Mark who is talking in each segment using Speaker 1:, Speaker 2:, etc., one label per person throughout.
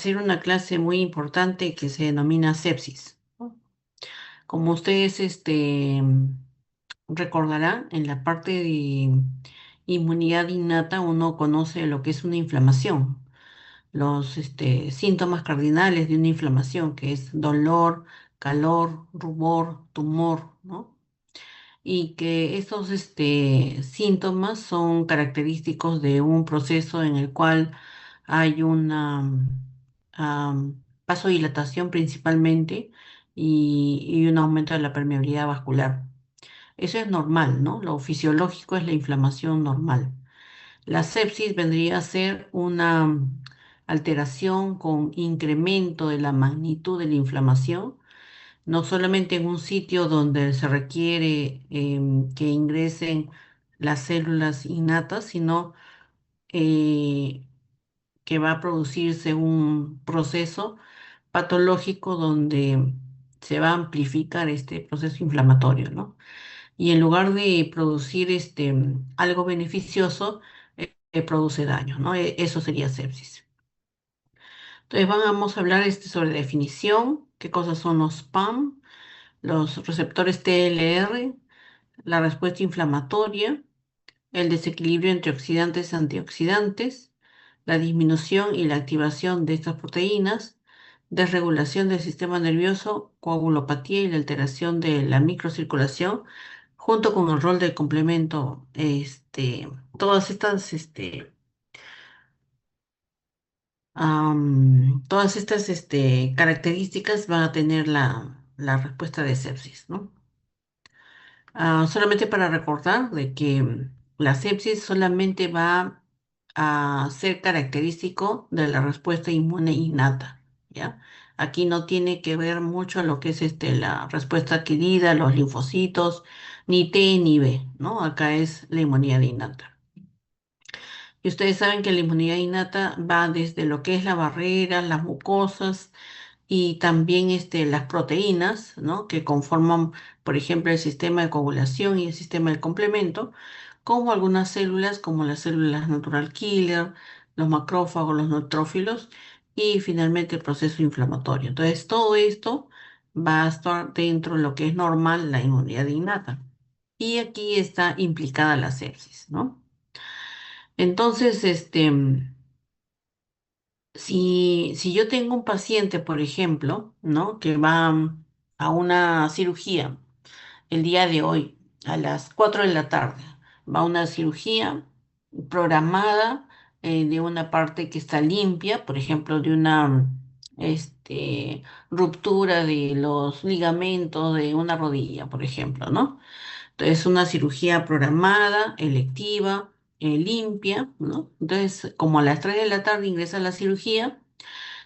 Speaker 1: ser una clase muy importante que se denomina sepsis, ¿no? Como ustedes recordarán, en la parte de inmunidad innata uno conoce lo que es una inflamación, los síntomas cardinales de una inflamación, que es dolor, calor, rubor, tumor, ¿no? Y que estos síntomas son característicos de un proceso en el cual hay una vasodilatación principalmente y un aumento de la permeabilidad vascular. Eso es normal, ¿no? Lo fisiológico es la inflamación normal. La sepsis vendría a ser una alteración con incremento de la magnitud de la inflamación, no solamente en un sitio donde se requiere que ingresen las células innatas, sino eh, que va a producirse un proceso patológico donde se va a amplificar este proceso inflamatorio, ¿no? Y en lugar de producir algo beneficioso, produce daño, ¿no? Eso sería sepsis. Entonces vamos a hablar sobre definición, qué cosas son los PAM, los receptores TLR, la respuesta inflamatoria, el desequilibrio entre oxidantes y antioxidantes, la disminución y la activación de estas proteínas, desregulación del sistema nervioso, coagulopatía y la alteración de la microcirculación, junto con el rol del complemento. Todas estas, todas estas características van a tener la respuesta de sepsis, ¿no? Solamente para recordar de que la sepsis solamente va a ser característico de la respuesta inmune innata, ¿ya? Aquí no tiene que ver mucho lo que es la respuesta adquirida, los linfocitos, ni T ni B, ¿no? Acá es la inmunidad innata. Y ustedes saben que la inmunidad innata va desde lo que es la barrera, las mucosas, y también las proteínas, ¿no? Que conforman, por ejemplo, el sistema de coagulación y el sistema del complemento, como algunas células, como las células natural killer, los macrófagos, los neutrófilos y finalmente el proceso inflamatorio. Entonces, todo esto va a estar dentro de lo que es normal la inmunidad innata. Y aquí está implicada la sepsis, ¿no? Entonces, si yo tengo un paciente, por ejemplo, ¿no? Que va a una cirugía el día de hoy a las 4 de la tarde, va a una cirugía programada de una parte que está limpia, por ejemplo, de una ruptura de los ligamentos de una rodilla, por ejemplo, ¿no? Entonces, una cirugía programada, electiva, limpia, ¿no? Entonces, como a las 3 de la tarde ingresa a la cirugía,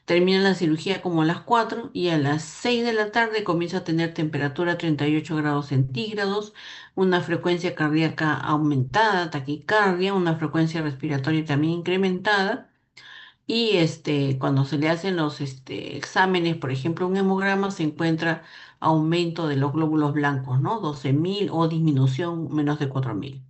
Speaker 1: termina la cirugía como a las 4 y a las 6 de la tarde comienza a tener temperatura 38 grados centígrados, una frecuencia cardíaca aumentada, taquicardia, una frecuencia respiratoria también incrementada. Y cuando se le hacen los exámenes, por ejemplo, un hemograma, se encuentra aumento de los glóbulos blancos, ¿no? 12.000 o disminución menos de 4.000.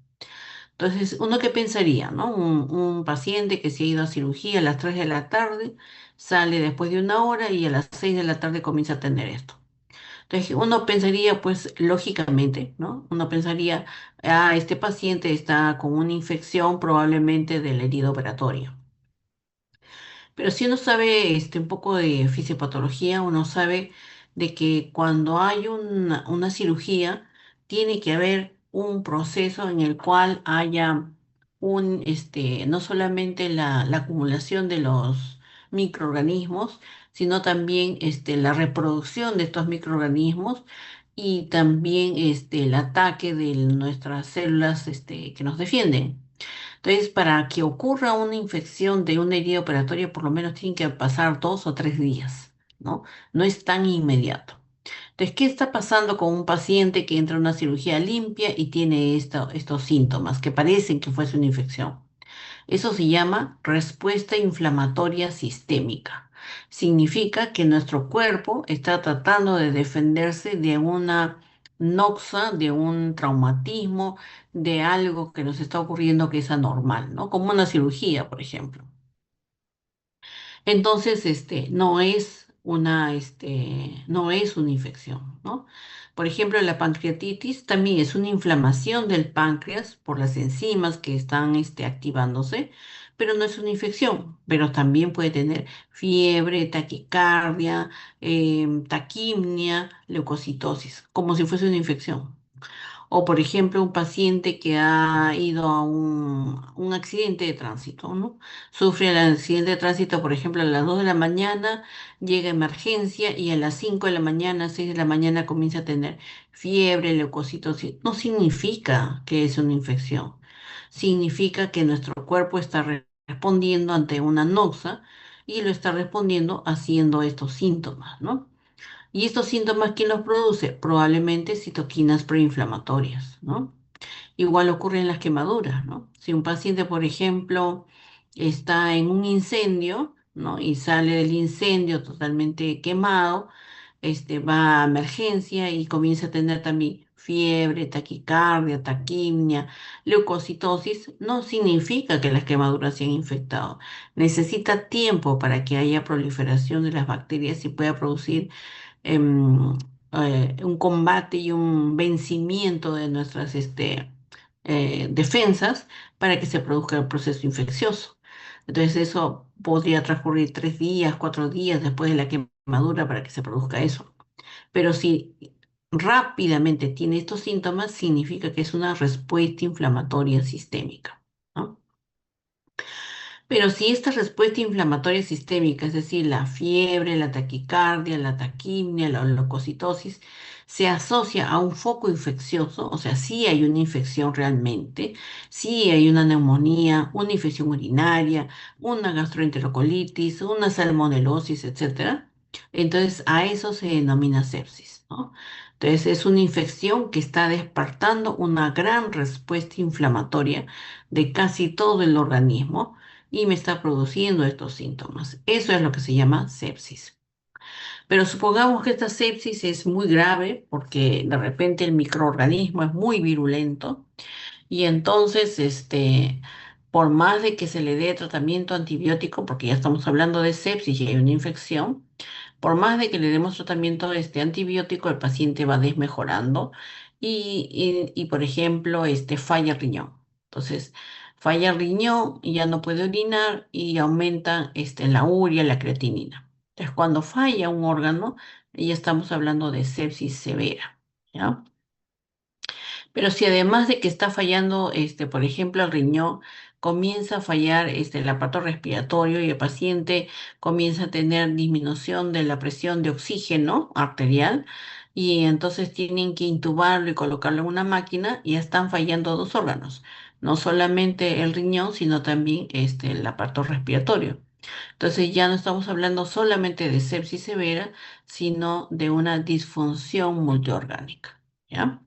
Speaker 1: Entonces, uno qué pensaría, ¿no? Un paciente que se ha ido a cirugía a las 3 de la tarde, sale después de una hora y a las 6 de la tarde comienza a tener esto. Entonces, uno pensaría, pues, lógicamente, ¿no? Uno pensaría, este paciente está con una infección probablemente de la herida operatoria. Pero si uno sabe un poco de fisiopatología, uno sabe de que cuando hay una cirugía, tiene que haber un proceso en el cual haya no solamente la acumulación de los microorganismos, sino también la reproducción de estos microorganismos y también el ataque de nuestras células que nos defienden. Entonces, para que ocurra una infección de una herida operatoria, por lo menos tienen que pasar 2 o 3 días, ¿no? No es tan inmediato. Entonces, ¿qué está pasando con un paciente que entra a una cirugía limpia y tiene estos síntomas que parecen que fuese una infección? Eso se llama respuesta inflamatoria sistémica. Significa que nuestro cuerpo está tratando de defenderse de una noxa, de un traumatismo, de algo que nos está ocurriendo que es anormal, ¿no? Como una cirugía, por ejemplo. Entonces, no es una infección, ¿no? Por ejemplo, la pancreatitis también es una inflamación del páncreas por las enzimas que están, activándose, pero no es una infección, pero también puede tener fiebre, taquicardia, taquimia, leucocitosis, como si fuese una infección. O, por ejemplo, un paciente que ha ido a un accidente de tránsito, ¿no? Sufre el accidente de tránsito, por ejemplo, a las 2 de la mañana, llega a emergencia y a las 5 de la mañana, 6 de la mañana comienza a tener fiebre, leucocitosis. No significa que es una infección. Significa que nuestro cuerpo está respondiendo ante una noxa y lo está respondiendo haciendo estos síntomas, ¿no? ¿Y estos síntomas quién los produce? Probablemente citoquinas preinflamatorias, ¿no? Igual ocurre en las quemaduras, ¿no? Si un paciente, por ejemplo, está en un incendio, ¿no? Y sale del incendio totalmente quemado, va a emergencia y comienza a tener también fiebre, taquicardia, taquimia, leucocitosis, no significa que las quemaduras se han infectado. Necesita tiempo para que haya proliferación de las bacterias y pueda producir em, un combate y un vencimiento de nuestras defensas para que se produzca el proceso infeccioso. Entonces eso podría transcurrir 3 días, 4 días después de la quemadura para que se produzca eso. Pero si rápidamente tiene estos síntomas, significa que es una respuesta inflamatoria sistémica, ¿no? Pero si esta respuesta inflamatoria sistémica, es decir, la fiebre, la taquicardia, la taquimia, la leucocitosis, se asocia a un foco infeccioso, o sea, sí hay una infección realmente, sí hay una neumonía, una infección urinaria, una gastroenterocolitis, una salmonelosis, etcétera, entonces a eso se denomina sepsis, ¿no? Entonces es una infección que está despertando una gran respuesta inflamatoria de casi todo el organismo y me está produciendo estos síntomas. Eso es lo que se llama sepsis. Pero supongamos que esta sepsis es muy grave porque de repente el microorganismo es muy virulento y entonces, por más de que se le dé tratamiento antibiótico, porque ya estamos hablando de sepsis y hay una infección, por más de que le demos tratamiento antibiótico, el paciente va desmejorando por ejemplo, falla el riñón. Entonces, falla el riñón y ya no puede orinar y aumenta la urea, la creatinina. Entonces, cuando falla un órgano, ya estamos hablando de sepsis severa, ¿ya? Pero si además de que está fallando, por ejemplo, el riñón, comienza a fallar el aparato respiratorio y el paciente comienza a tener disminución de la presión de oxígeno arterial y entonces tienen que intubarlo y colocarlo en una máquina y ya están fallando dos órganos, no solamente el riñón, sino también el aparato respiratorio. Entonces ya no estamos hablando solamente de sepsis severa, sino de una disfunción multiorgánica, ¿ya?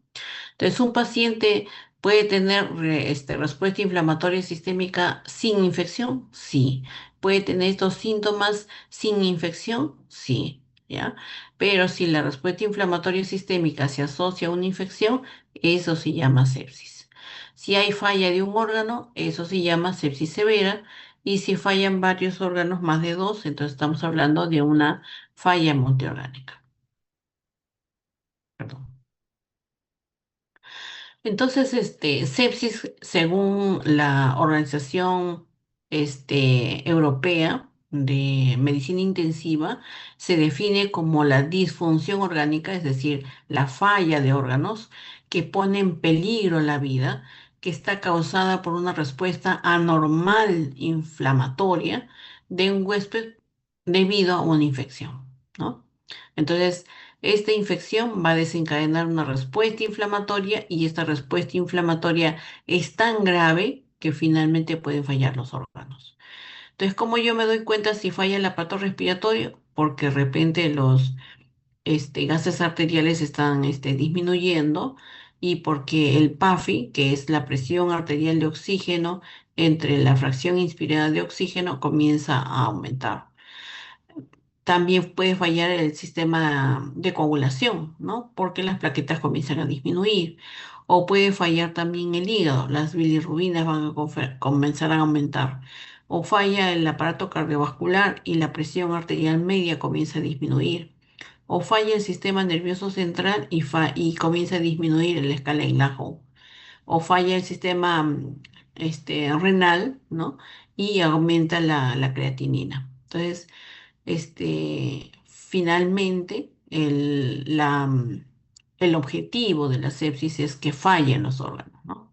Speaker 1: Entonces, un paciente puede tener respuesta inflamatoria sistémica sin infección, sí. Puede tener estos síntomas sin infección, sí, ¿ya? Pero si la respuesta inflamatoria sistémica se asocia a una infección, eso se llama sepsis. Si hay falla de un órgano, eso se llama sepsis severa. Y si fallan varios órganos, más de dos, entonces estamos hablando de una falla multiorgánica. Perdón. Entonces, sepsis, según la Organización Europea de Medicina Intensiva, se define como la disfunción orgánica, es decir, la falla de órganos que pone en peligro la vida, que está causada por una respuesta anormal inflamatoria de un huésped debido a una infección, ¿no? Entonces, esta infección va a desencadenar una respuesta inflamatoria y esta respuesta inflamatoria es tan grave que finalmente pueden fallar los órganos. Entonces, ¿cómo yo me doy cuenta si falla el aparato respiratorio? Porque de repente los gases arteriales están disminuyendo y porque el PAFI, que es la presión arterial de oxígeno entre la fracción inspirada de oxígeno, comienza a aumentar. También puede fallar el sistema de coagulación, ¿no? Porque las plaquetas comienzan a disminuir. O puede fallar también el hígado, las bilirrubinas van a comenzar a aumentar. o falla el aparato cardiovascular y la presión arterial media comienza a disminuir, o falla el sistema nervioso central y comienza a disminuir la escala Glasgow, o falla el sistema renal, ¿no? Y aumenta la creatinina. Entonces, finalmente, el objetivo de la sepsis es que fallen los órganos, ¿no?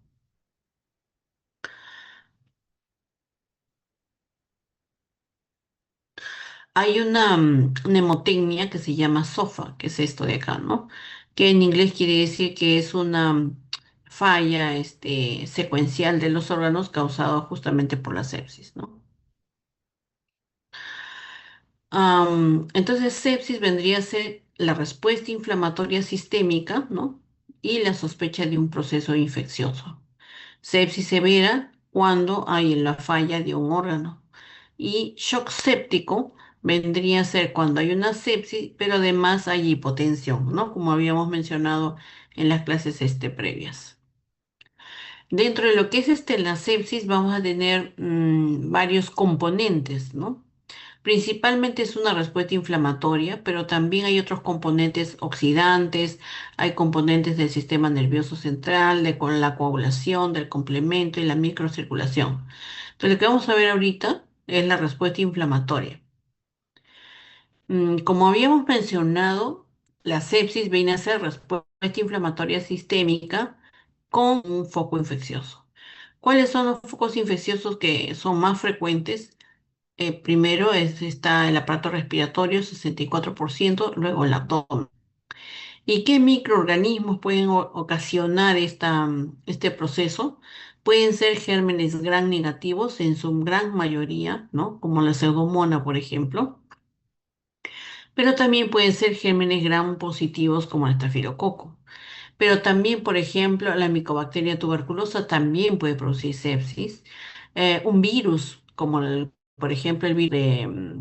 Speaker 1: Hay una mnemotecnia que se llama SOFA, que es esto de acá, ¿no? Que en inglés quiere decir que es una falla secuencial de los órganos causado justamente por la sepsis, ¿no? Entonces, sepsis vendría a ser la respuesta inflamatoria sistémica, ¿no? Y la sospecha de un proceso infeccioso. Sepsis severa cuando hay la falla de un órgano. Y shock séptico vendría a ser cuando hay una sepsis, pero además hay hipotensión, ¿no? Como habíamos mencionado en las clases previas. Dentro de lo que es la sepsis, vamos a tener varios componentes, ¿no? Principalmente es una respuesta inflamatoria, pero también hay otros componentes oxidantes, hay componentes del sistema nervioso central, con la coagulación, del complemento y la microcirculación. Entonces, lo que vamos a ver ahorita es la respuesta inflamatoria. Como habíamos mencionado, la sepsis viene a ser respuesta inflamatoria sistémica con un foco infeccioso. ¿Cuáles son los focos infecciosos que son más frecuentes? Primero está el aparato respiratorio, 64%, luego el abdomen. ¿Y qué microorganismos pueden ocasionar este proceso? Pueden ser gérmenes gram negativos en su gran mayoría, ¿no? Como la pseudomonas, por ejemplo, pero también pueden ser gérmenes gram positivos como el estafilococo. Pero también, por ejemplo, la micobacteria tuberculosa también puede producir sepsis. Un virus, por ejemplo, el virus de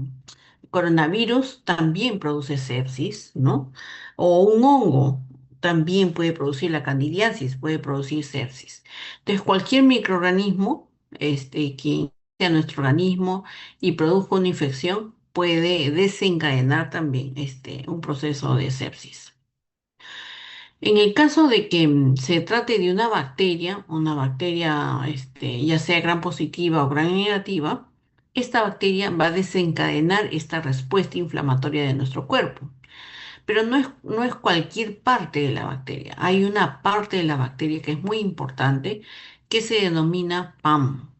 Speaker 1: coronavirus, también produce sepsis, ¿no? O un hongo también puede producir la candidiasis, puede producir sepsis. Entonces, cualquier microorganismo que sea nuestro organismo y produzca una infección puede desencadenar también un proceso de sepsis. En el caso de que se trate de una bacteria ya sea gram positiva o gram negativa, esta bacteria va a desencadenar esta respuesta inflamatoria de nuestro cuerpo. Pero no es cualquier parte de la bacteria. Hay una parte de la bacteria que es muy importante que se denomina PAM,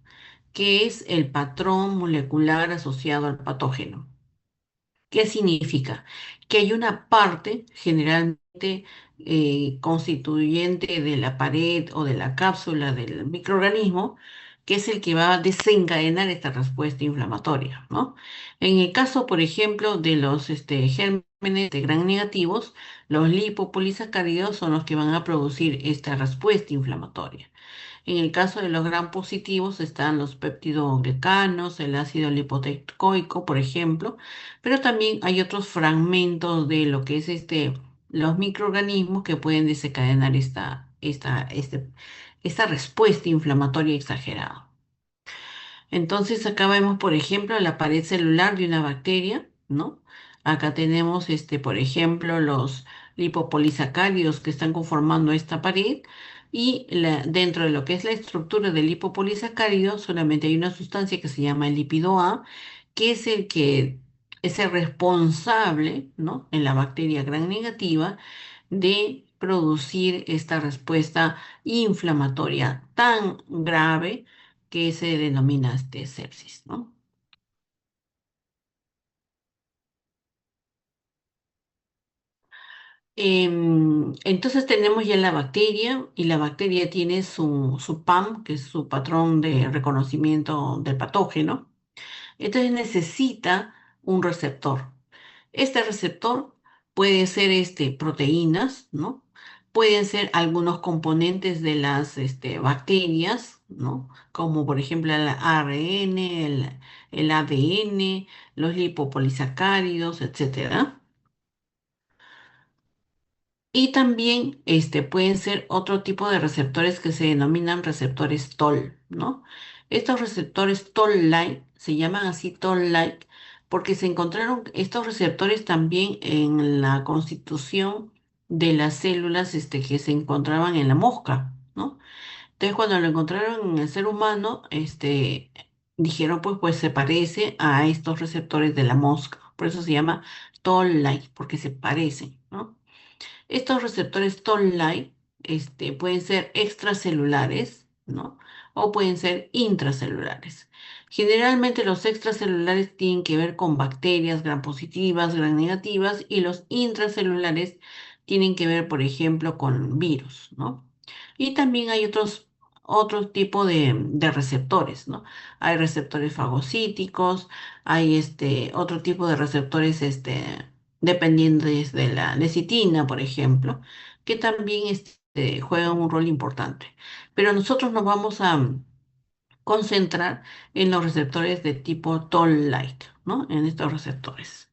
Speaker 1: que es el patrón molecular asociado al patógeno. ¿Qué significa? Que hay una parte generalmente constituyente de la pared o de la cápsula del microorganismo, que es el que va a desencadenar esta respuesta inflamatoria, ¿no? En el caso, por ejemplo, de los gérmenes de gran negativos, los lipopolisacáridos son los que van a producir esta respuesta inflamatoria. En el caso de los gram positivos están los peptidoglicanos, el ácido lipoteicoico, por ejemplo, pero también hay otros fragmentos de lo que es los microorganismos que pueden desencadenar esta respuesta inflamatoria exagerada. Entonces acá vemos, por ejemplo, la pared celular de una bacteria, ¿no? Acá tenemos, por ejemplo, los lipopolisacáridos que están conformando esta pared y dentro de lo que es la estructura del lipopolisacárido solamente hay una sustancia que se llama el lípido A, que es el responsable, ¿no? En la bacteria gram negativa de producir esta respuesta inflamatoria tan grave que se denomina sepsis, ¿no? Entonces tenemos ya la bacteria y la bacteria tiene su PAM, que es su patrón de reconocimiento del patógeno. Entonces necesita un receptor. Este receptor puede ser proteínas, ¿no? Pueden ser algunos componentes de las bacterias, ¿no? Como por ejemplo el ARN, el ADN, los lipopolisacáridos, etcétera. Y también pueden ser otro tipo de receptores que se denominan receptores TOL, ¿no? Estos receptores Toll-like se llaman así Toll-like porque se encontraron estos receptores también en la constitución de las células que se encontraban en la mosca, ¿no? Entonces, cuando lo encontraron en el ser humano, dijeron, pues se parece a estos receptores de la mosca. Por eso se llama Toll-like, porque se parecen, ¿no? Estos receptores Toll-like, pueden ser extracelulares, ¿no? O pueden ser intracelulares. Generalmente los extracelulares tienen que ver con bacterias gram positivas, gram negativas, y los intracelulares tienen que ver, por ejemplo, con virus, ¿no? Y también hay otro tipo de receptores, ¿no? Hay receptores fagocíticos, hay otro tipo de receptores, dependientes de la lecitina, por ejemplo, que también juegan un rol importante. Pero nosotros nos vamos a concentrar en los receptores de tipo Toll-like, ¿no? En estos receptores.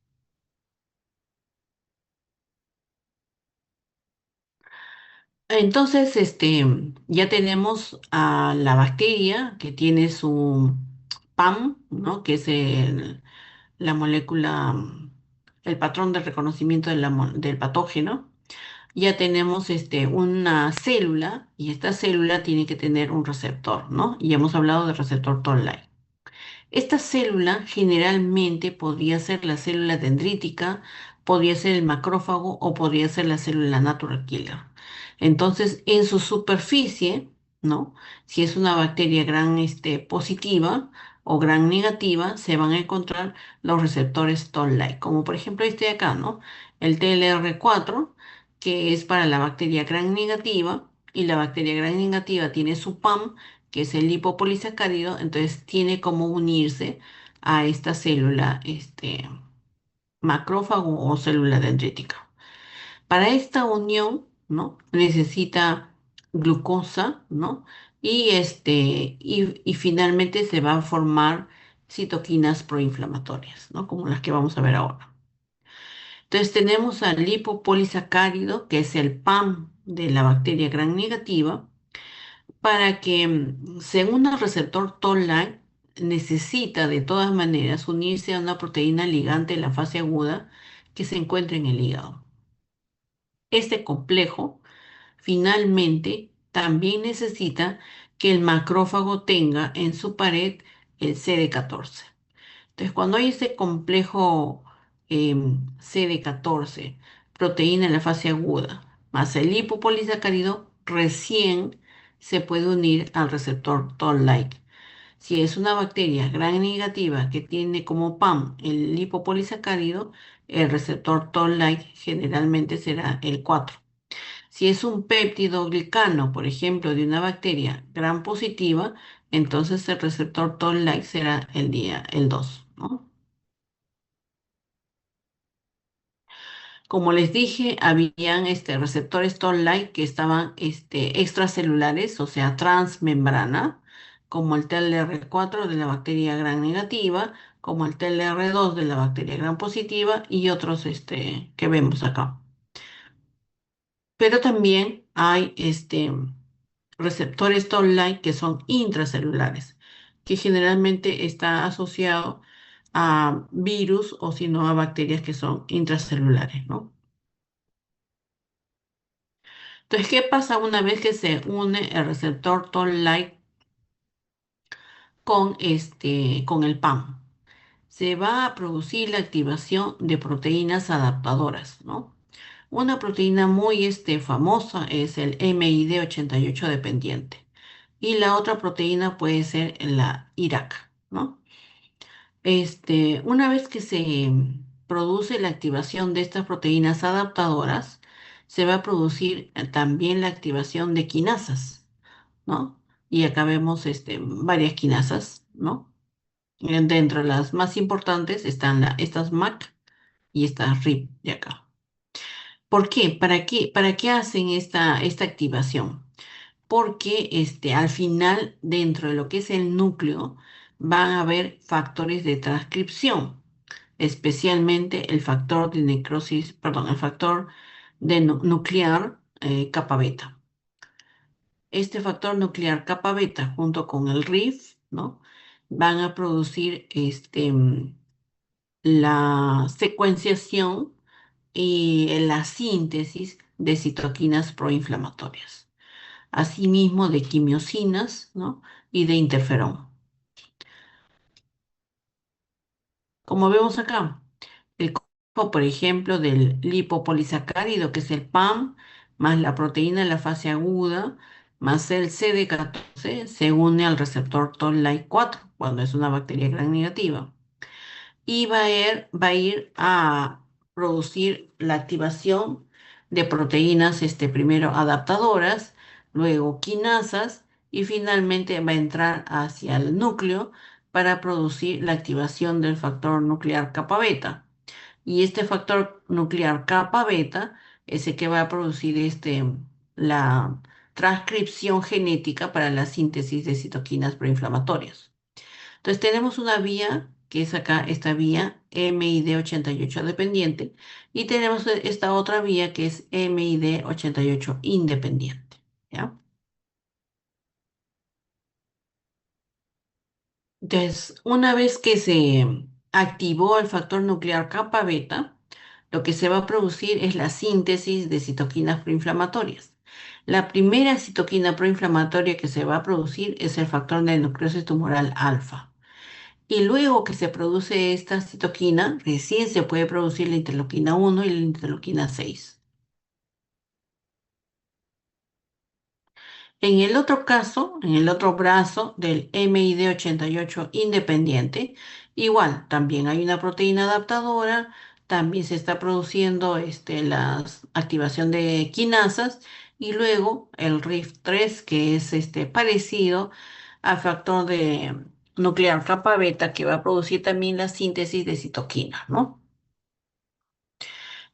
Speaker 1: Entonces, ya tenemos a la bacteria que tiene su PAM, ¿no? Que es la molécula, el patrón de reconocimiento del patógeno. Ya tenemos una célula y esta célula tiene que tener un receptor, ¿no? Y hemos hablado del receptor Toll-like. Esta célula generalmente podría ser la célula dendrítica, podría ser el macrófago o podría ser la célula natural killer. Entonces, en su superficie, ¿no? Si es una bacteria gran positiva o gran negativa, se van a encontrar los receptores Toll-like, como por ejemplo este de acá, ¿no? El TLR4, que es para la bacteria gran negativa, y la bacteria gran negativa tiene su PAM, que es el lipopolisacárido, entonces tiene como unirse a esta célula, macrófago o célula dendrítica. Para esta unión, ¿no? Necesita glucosa, ¿no? Y finalmente se van a formar citoquinas proinflamatorias, ¿no? Como las que vamos a ver ahora. Entonces tenemos al lipopolisacárido, que es el PAM de la bacteria gram negativa, para que, según el receptor Toll-like, necesita de todas maneras unirse a una proteína ligante en la fase aguda que se encuentra en el hígado. Este complejo finalmente también necesita que el macrófago tenga en su pared el CD14. Entonces, cuando hay ese complejo CD14, proteína en la fase aguda, más el lipopolisacárido, recién se puede unir al receptor Toll-like. Si es una bacteria gram negativa que tiene como PAM el lipopolisacárido, el receptor Toll-like generalmente será el 4. Si es un péptido glicano, por ejemplo, de una bacteria gram positiva, entonces el receptor Toll-like será el 2, ¿no? Como les dije, habían receptores Toll-like que estaban extracelulares, o sea, transmembrana, como el TLR4 de la bacteria gram negativa, como el TLR2 de la bacteria gram positiva y otros que vemos acá. Pero también hay receptores Toll-like que son intracelulares, que generalmente está asociado a virus o si no a bacterias que son intracelulares, ¿no? Entonces, ¿qué pasa una vez que se une el receptor Toll-like con el PAM? Se va a producir la activación de proteínas adaptadoras, ¿no? Una proteína muy famosa es el MID88 dependiente. Y la otra proteína puede ser la IRAC, ¿no? Una vez que se produce la activación de estas proteínas adaptadoras, se va a producir también la activación de quinasas, ¿no? Y acá vemos varias quinasas, ¿no? Dentro de las más importantes están estas MAC y estas RIP de acá. ¿Por qué? ¿Para qué hacen esta activación? Porque al final, dentro de lo que es el núcleo, van a haber factores de transcripción, especialmente el factor de necrosis, perdón, el factor de nuclear kappa beta. Este factor nuclear kappa beta junto con el RIF ¿no? Van a producir la secuenciación y la síntesis de citoquinas proinflamatorias, asimismo de quimiosinas, ¿no? Y de interferón. Como vemos acá, el complejo, por ejemplo, del lipopolisacárido, que es el PAM, más la proteína en la fase aguda, más el CD14, se une al receptor Toll-like 4 cuando es una bacteria gram negativa. Y va a ir a producir la activación de proteínas, primero adaptadoras, luego quinasas y finalmente va a entrar hacia el núcleo para producir la activación del factor nuclear kappa beta. Y este factor nuclear kappa beta es el que va a producir la transcripción genética para la síntesis de citoquinas proinflamatorias. Entonces tenemos una vía, que es acá esta vía MID88 dependiente, y tenemos esta otra vía que es MID88 independiente. ¿Ya? Entonces, una vez que se activó el factor nuclear kappa beta, lo que se va a producir es la síntesis de citoquinas proinflamatorias. La primera citoquina proinflamatoria que se va a producir es el factor de necrosis tumoral alfa. Y luego que se produce esta citoquina, recién se puede producir la interleuquina 1 y la interleuquina 6. En el otro caso, en el otro brazo del MID88 independiente, igual, también hay una proteína adaptadora, también se está produciendo la activación de quinasas y luego el RIF3, que es parecido al factor de nuclear kappa beta, que va a producir también la síntesis de citoquina, ¿no?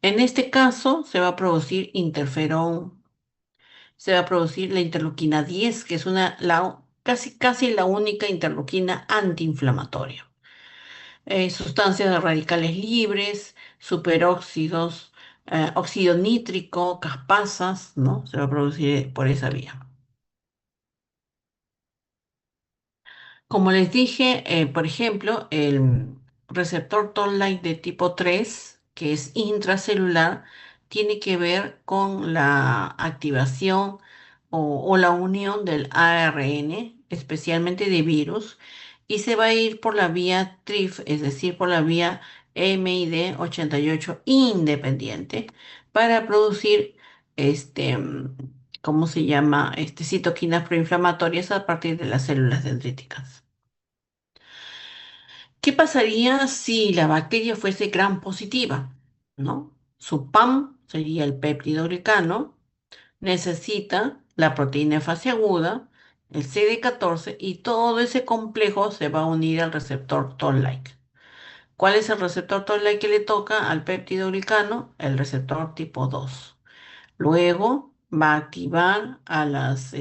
Speaker 1: En este caso se va a producir interferón, se va a producir la interleuquina 10, que es casi la única interleuquina antiinflamatoria. Sustancias de radicales libres, superóxidos, óxido nítrico, caspasas, ¿no? Se va a producir por esa vía. Como les dije, por ejemplo, el receptor Toll-like de tipo 3, que es intracelular, tiene que ver con la activación o la unión del ARN, especialmente de virus, y se va a ir por la vía TRIF, es decir, por la vía MID88 independiente, para producir ¿cómo se llama? Citoquinas proinflamatorias a partir de las células dendríticas. ¿Qué pasaría si la bacteria fuese gram positiva? ¿No? Su PAM sería el péptido glicano, necesita la proteína en fase aguda, el CD14 y todo ese complejo se va a unir al receptor Toll-like. ¿Cuál es el receptor Toll-like que le toca al péptido glicano? El receptor tipo 2. Luego va a activar a las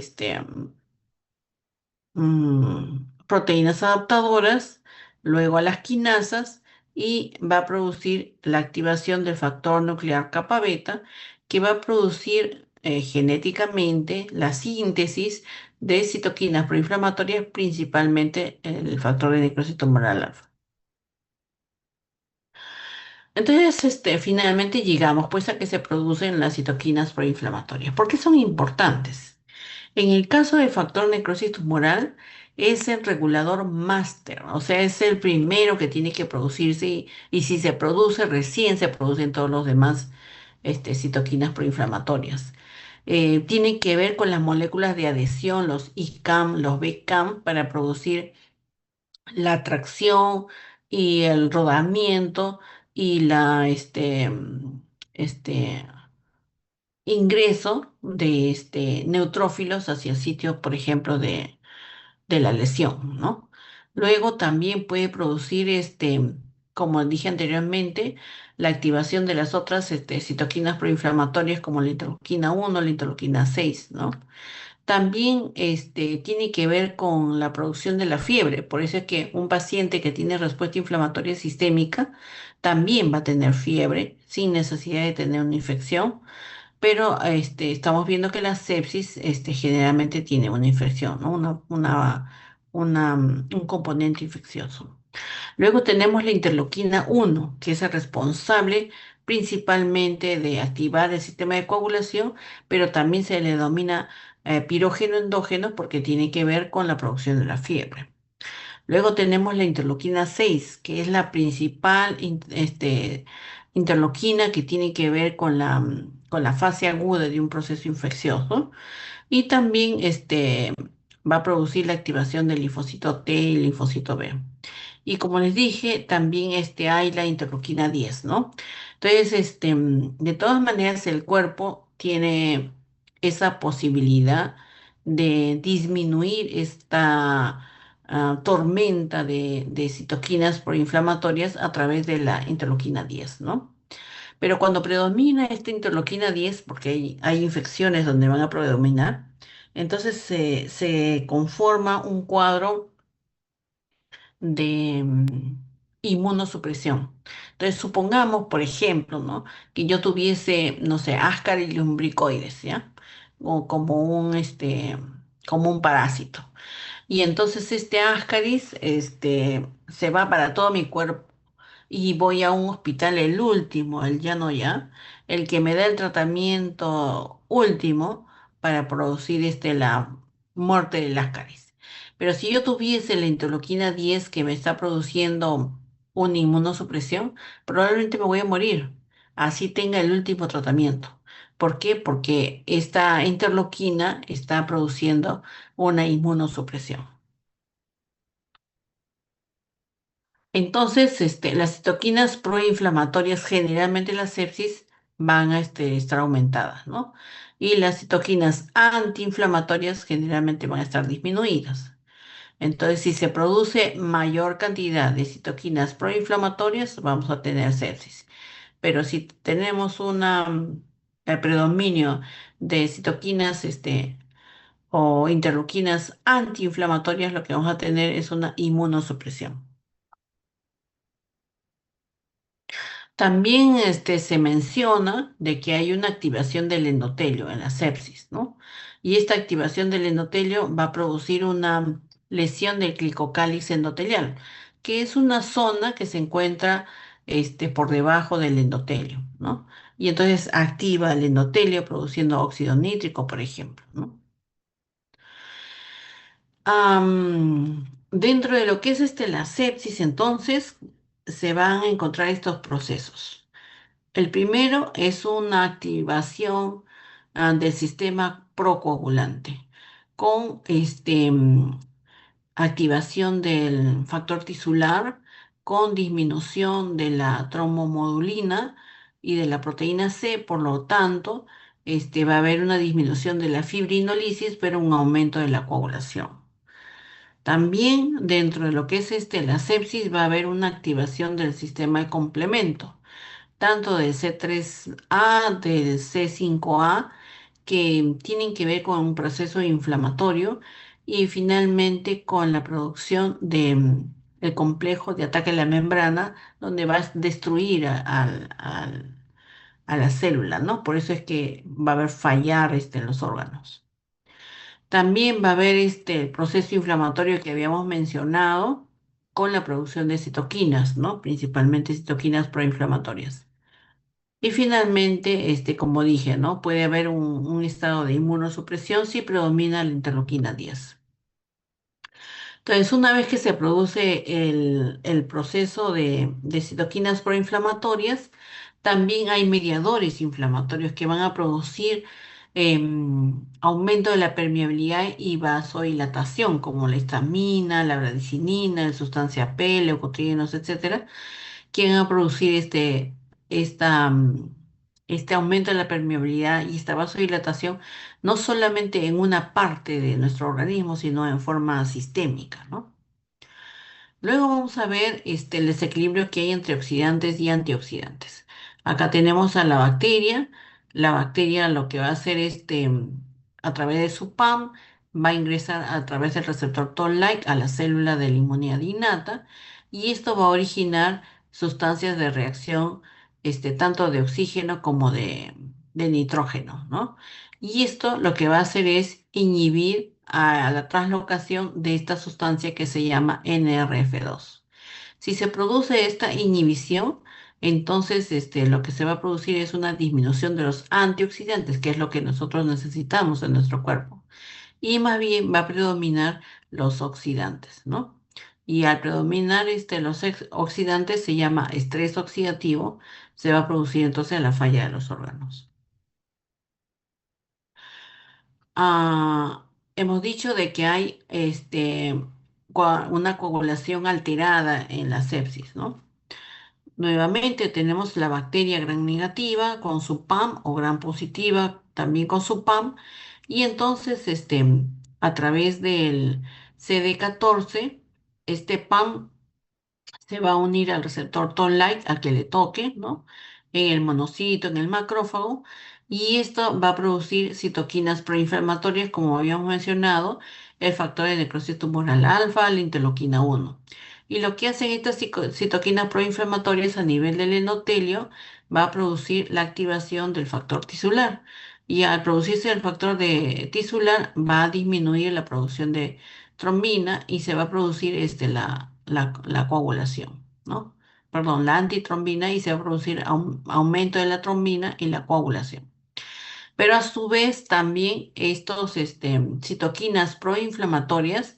Speaker 1: proteínas adaptadoras, luego a las quinasas y va a producir la activación del factor nuclear kappa beta que va a producir genéticamente la síntesis de citoquinas proinflamatorias, principalmente el factor de necrosis tumoral alfa. Entonces, finalmente llegamos pues a que se producen las citoquinas proinflamatorias. ¿Por qué son importantes? En el caso del factor necrosis tumoral, es el regulador máster, o sea, es el primero que tiene que producirse y si se produce, recién se producen todos los demás citoquinas proinflamatorias. Tienen que ver con las moléculas de adhesión, los ICAM, los BCAM, para producir la atracción y el rodamiento y este, ingreso de neutrófilos hacia el sitio, por ejemplo, de la lesión, ¿no? Luego también puede producir, como dije anteriormente, la activación de las otras citoquinas proinflamatorias como la interleuquina 1, la interleuquina 6, ¿no? También tiene que ver con la producción de la fiebre, por eso es que un paciente que tiene respuesta inflamatoria sistémica también va a tener fiebre sin necesidad de tener una infección, pero estamos viendo que la sepsis generalmente tiene una infección, ¿no? Una un componente infeccioso. Luego tenemos la interleuquina 1, que es el responsable principalmente de activar el sistema de coagulación, pero también se le denomina pirógeno endógeno porque tiene que ver con la producción de la fiebre. Luego tenemos la interleuquina 6, que es la principal interleuquina que tiene que ver con la fase aguda de un proceso infeccioso. Y también va a producir la activación del linfocito T y linfocito B. Y como les dije, también hay la interleuquina 10, ¿no? Entonces, de todas maneras, el cuerpo tiene esa posibilidad de disminuir esta tormenta de citoquinas proinflamatorias a través de la interleuquina 10, ¿no? Pero cuando predomina esta interleuquina 10, porque hay infecciones donde van a predominar, entonces se conforma un cuadro de inmunosupresión. Entonces, supongamos, por ejemplo, ¿no? Que yo tuviese, no sé, Ascaris lumbricoides, ¿ya? O como un parásito. Y entonces este Ascaris, se va para todo mi cuerpo y voy a un hospital, el último, el ya no ya, el que me da el tratamiento último para producir la muerte del ascaris. Pero si yo tuviese la interleuquina 10 que me está produciendo una inmunosupresión, probablemente me voy a morir, así tenga el último tratamiento. ¿Por qué? Porque esta interleuquina está produciendo una inmunosupresión. Entonces, las citoquinas proinflamatorias, generalmente la sepsis, van a estar aumentadas, ¿no? Y las citoquinas antiinflamatorias generalmente van a estar disminuidas. Entonces, si se produce mayor cantidad de citoquinas proinflamatorias, vamos a tener sepsis. Pero si tenemos el predominio de citoquinas, o interleuquinas antiinflamatorias, lo que vamos a tener es una inmunosupresión. También se menciona de que hay una activación del endotelio en la sepsis, ¿no? Y esta activación del endotelio va a producir una lesión del clicocálice endotelial, que es una zona que se encuentra por debajo del endotelio, ¿no? Y entonces activa el endotelio produciendo óxido nítrico, por ejemplo, ¿no? Dentro de lo que es la sepsis, entonces, se van a encontrar estos procesos. El primero es una activación del sistema procoagulante con activación del factor tisular, con disminución de la trombomodulina y de la proteína C. Por lo tanto, va a haber una disminución de la fibrinolisis, pero un aumento de la coagulación. También dentro de lo que es la sepsis va a haber una activación del sistema de complemento tanto del C3A, del C5A, que tienen que ver con un proceso inflamatorio y finalmente con la producción el complejo de ataque a la membrana, donde va a destruir a la célula, ¿no? Por eso es que va a haber fallar en los órganos. También va a haber el proceso inflamatorio que habíamos mencionado con la producción de citoquinas, ¿no? Principalmente citoquinas proinflamatorias. Y finalmente, como dije, ¿no? Puede haber un estado de inmunosupresión si predomina la interleuquina 10. Entonces, una vez que se produce el proceso de citoquinas proinflamatorias, también hay mediadores inflamatorios que van a producir aumento de la permeabilidad y vasodilatación, como la histamina, la bradicinina, la sustancia P, leucotrienos, etcétera, que van a producir esta, mm, este aumento de la permeabilidad y esta vasodilatación, no solamente en una parte de nuestro organismo, sino en forma sistémica, ¿no? Luego vamos a ver el desequilibrio que hay entre oxidantes y antioxidantes. Acá tenemos a la bacteria. La bacteria lo que va a hacer a través de su PAM, va a ingresar a través del receptor Toll-like a la célula de la inmunidad innata y esto va a originar sustancias de reacción tanto de oxígeno como de nitrógeno, ¿no? Y esto lo que va a hacer es inhibir a la translocación de esta sustancia que se llama NRF2. Si se produce esta inhibición, entonces lo que se va a producir es una disminución de los antioxidantes, que es lo que nosotros necesitamos en nuestro cuerpo. Y más bien va a predominar los oxidantes, ¿no? Y al predominar los oxidantes se llama estrés oxidativo, se va a producir entonces la falla de los órganos. Hemos dicho de que hay una coagulación alterada en la sepsis, ¿no? Nuevamente tenemos la bacteria gram negativa con su PAM o gram positiva también con su PAM y entonces a través del CD14 este PAM se va a unir al receptor Toll-like al que le toque, ¿no? En el monocito, en el macrófago, y esto va a producir citoquinas proinflamatorias, como habíamos mencionado, el factor de necrosis tumoral alfa, la interleuquina 1. Y lo que hacen estas citoquinas proinflamatorias a nivel del endotelio va a producir la activación del factor tisular. Y al producirse el factor tisular va a disminuir la producción de trombina y se va a producir la coagulación, ¿no? Perdón, la antitrombina y se va a producir aumento de la trombina y la coagulación. Pero a su vez también estos citoquinas proinflamatorias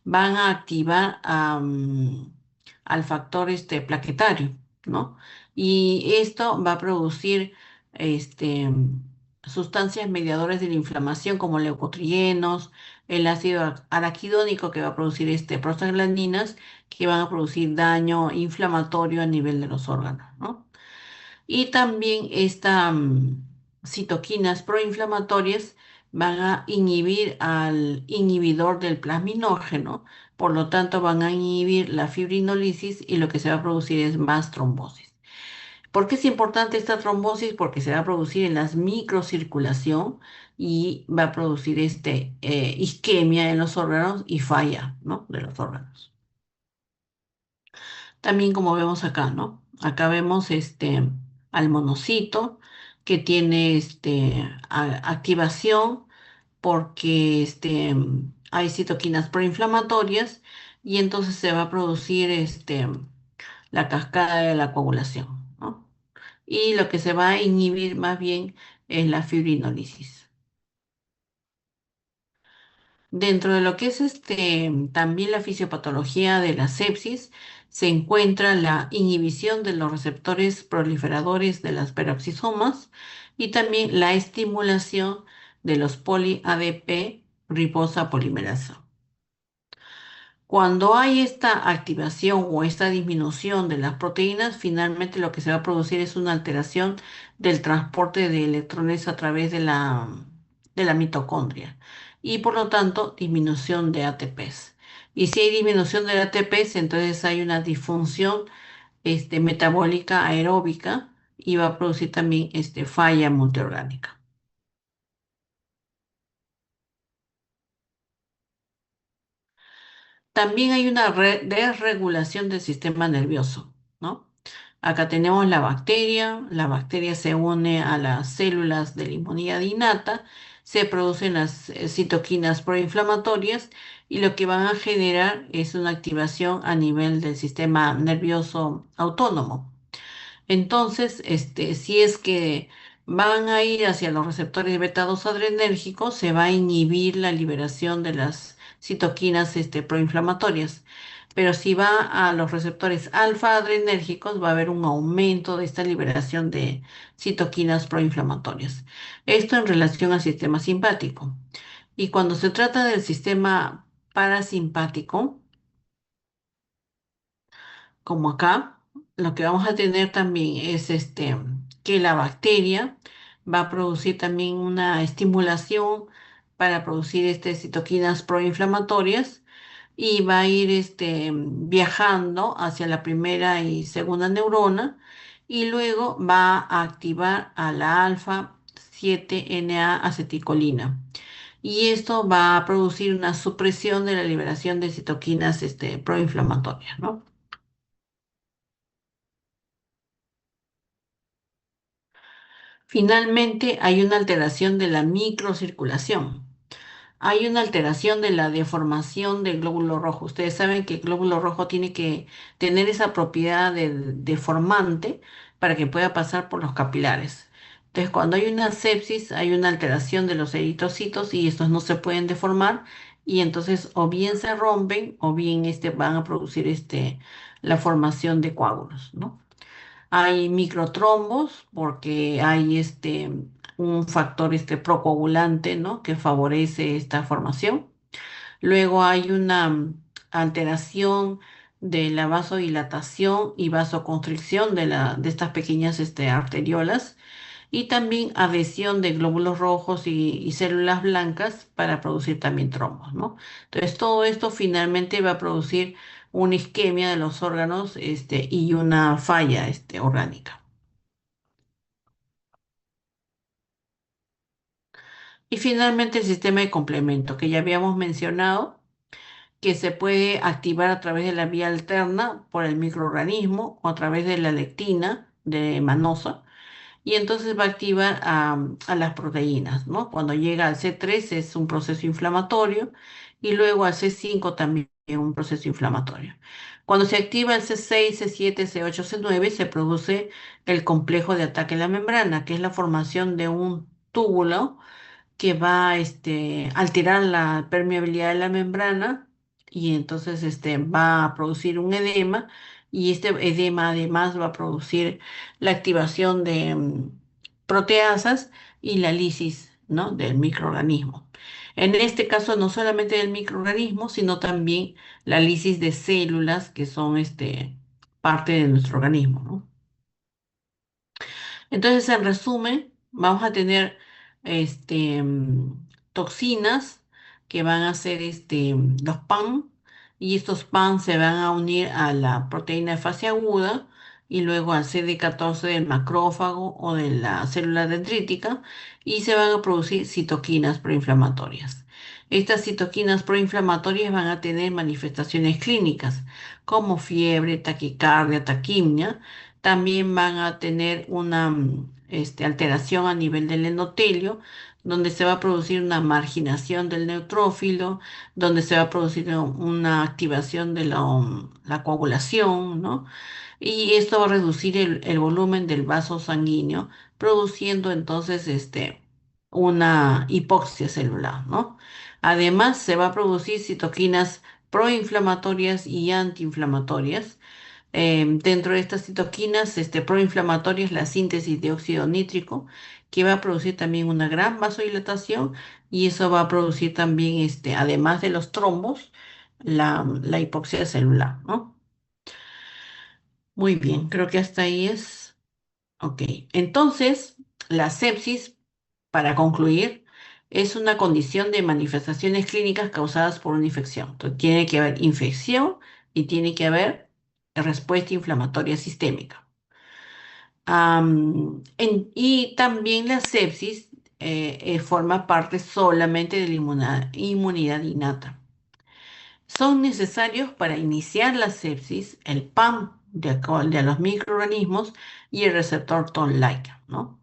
Speaker 1: van a activar al factor plaquetario, ¿no? Y esto va a producir este, sustancias mediadoras de la inflamación como leucotrienos, el ácido araquidónico que va a producir prostaglandinas que van a producir daño inflamatorio a nivel de los órganos, ¿no? Y también estas citoquinas proinflamatorias van a inhibir al inhibidor del plasminógeno, por lo tanto van a inhibir la fibrinolisis y lo que se va a producir es más trombosis. ¿Por qué es importante esta trombosis? Porque se va a producir en las microcirculación y va a producir isquemia en los órganos y falla, ¿no? De los órganos. También como vemos acá, ¿no? Acá vemos al monocito que tiene activación porque hay citoquinas proinflamatorias y entonces se va a producir la cascada de la coagulación, ¿no? Y lo que se va a inhibir más bien es la fibrinolisis. Dentro de lo que es también la fisiopatología de la sepsis, se encuentra la inhibición de los receptores proliferadores de las peroxisomas y también la estimulación de los poli-ADP ribosa polimerasa. Cuando hay esta activación o esta disminución de las proteínas, finalmente lo que se va a producir es una alteración del transporte de electrones a través de la mitocondria y por lo tanto disminución de ATPs. Y si hay disminución de ATPs, entonces hay una disfunción metabólica aeróbica y va a producir también falla multiorgánica. También hay una desregulación del sistema nervioso, ¿no? Acá tenemos la bacteria se une a las células de la inmunidad innata, se producen las citoquinas proinflamatorias y lo que van a generar es una activación a nivel del sistema nervioso autónomo. Entonces, si es que van a ir hacia los receptores beta 2 adrenérgicos, se va a inhibir la liberación de las citoquinas proinflamatorias. Pero si va a los receptores alfa adrenérgicos, va a haber un aumento de esta liberación de citoquinas proinflamatorias. Esto en relación al sistema simpático. Y cuando se trata del sistema parasimpático, como acá, lo que vamos a tener también es que la bacteria va a producir también una estimulación para producir citoquinas proinflamatorias y va a ir viajando hacia la primera y segunda neurona y luego va a activar a la alfa 7 acetilcolina. Y esto va a producir una supresión de la liberación de citoquinas proinflamatorias, ¿no? Finalmente, hay una alteración de la microcirculación. Hay una alteración de la deformación del glóbulo rojo. Ustedes saben que el glóbulo rojo tiene que tener esa propiedad de deformante para que pueda pasar por los capilares. Entonces, cuando hay una sepsis, hay una alteración de los eritrocitos y estos no se pueden deformar y entonces o bien se rompen o bien van a producir la formación de coágulos, ¿no? Hay microtrombos porque hay un factor procoagulante, ¿no? Que favorece esta formación. Luego hay una alteración de la vasodilatación y vasoconstricción de estas pequeñas arteriolas y también adhesión de glóbulos rojos y células blancas para producir también trombos, ¿no? Entonces todo esto finalmente va a producir una isquemia de los órganos y una falla orgánica. Y finalmente el sistema de complemento que ya habíamos mencionado, que se puede activar a través de la vía alterna por el microorganismo o a través de la lectina de manosa y entonces va a activar a las proteínas, ¿no? Cuando llega al C3 es un proceso inflamatorio y luego al C5 también un proceso inflamatorio. Cuando se activa el C6, C7, C8, C9 se produce el complejo de ataque a la membrana, que es la formación de un túbulo que va alterar la permeabilidad de la membrana y entonces va a producir un edema y este edema además va a producir la activación de proteasas y la lisis, ¿no? Del microorganismo. En este caso no solamente del microorganismo, sino también la lisis de células que son parte de nuestro organismo, ¿no? Entonces, en resumen, vamos a tener toxinas que van a ser los PAM y estos PAM se van a unir a la proteína de fase aguda y luego al CD14 del macrófago o de la célula dendrítica y se van a producir citoquinas proinflamatorias. Estas citoquinas proinflamatorias van a tener manifestaciones clínicas como fiebre, taquicardia, taquimia también van a tener una alteración a nivel del endotelio, donde se va a producir una marginación del neutrófilo, donde se va a producir una activación de la coagulación, ¿no? Y esto va a reducir el volumen del vaso sanguíneo, produciendo entonces una hipoxia celular, ¿no? Además, se va a producir citoquinas proinflamatorias y antiinflamatorias dentro de estas citoquinas proinflamatorias, la síntesis de óxido nítrico, que va a producir también una gran vasodilatación y eso va a producir también, además de los trombos, la hipoxia celular, ¿no? Muy bien, creo que hasta ahí es. Ok, entonces, la sepsis, para concluir, es una condición de manifestaciones clínicas causadas por una infección. Entonces, tiene que haber infección y tiene que haber respuesta inflamatoria sistémica. Y también la sepsis forma parte solamente de la inmunidad innata. Son necesarios para iniciar la sepsis el PAM de los microorganismos y el receptor Toll-like, ¿no?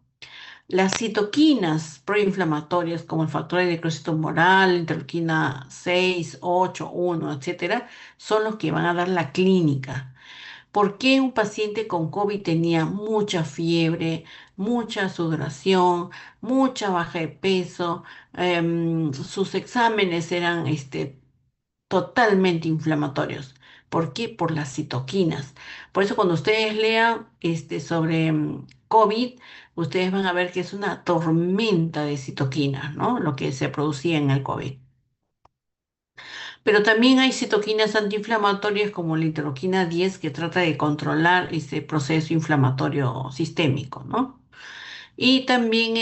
Speaker 1: Las citoquinas proinflamatorias como el factor de necrosis tumoral, interleuquina 6, 8, 1, etcétera, son los que van a dar la clínica. ¿Por qué un paciente con COVID tenía mucha fiebre, mucha sudoración, mucha baja de peso? Sus exámenes eran totalmente inflamatorios. ¿Por qué? Por las citoquinas. Por eso cuando ustedes lean sobre COVID, ustedes van a ver que es una tormenta de citoquinas, ¿no? Lo que se producía en el COVID. Pero también hay citoquinas antiinflamatorias como la interleuquina 10 que trata de controlar ese proceso inflamatorio sistémico, ¿no? Y también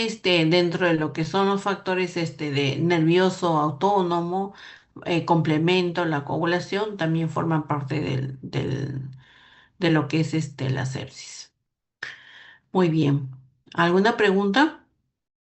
Speaker 1: dentro de lo que son los factores de nervioso autónomo, complemento, la coagulación, también forman parte de lo que es la sepsis. Muy bien. ¿Alguna pregunta?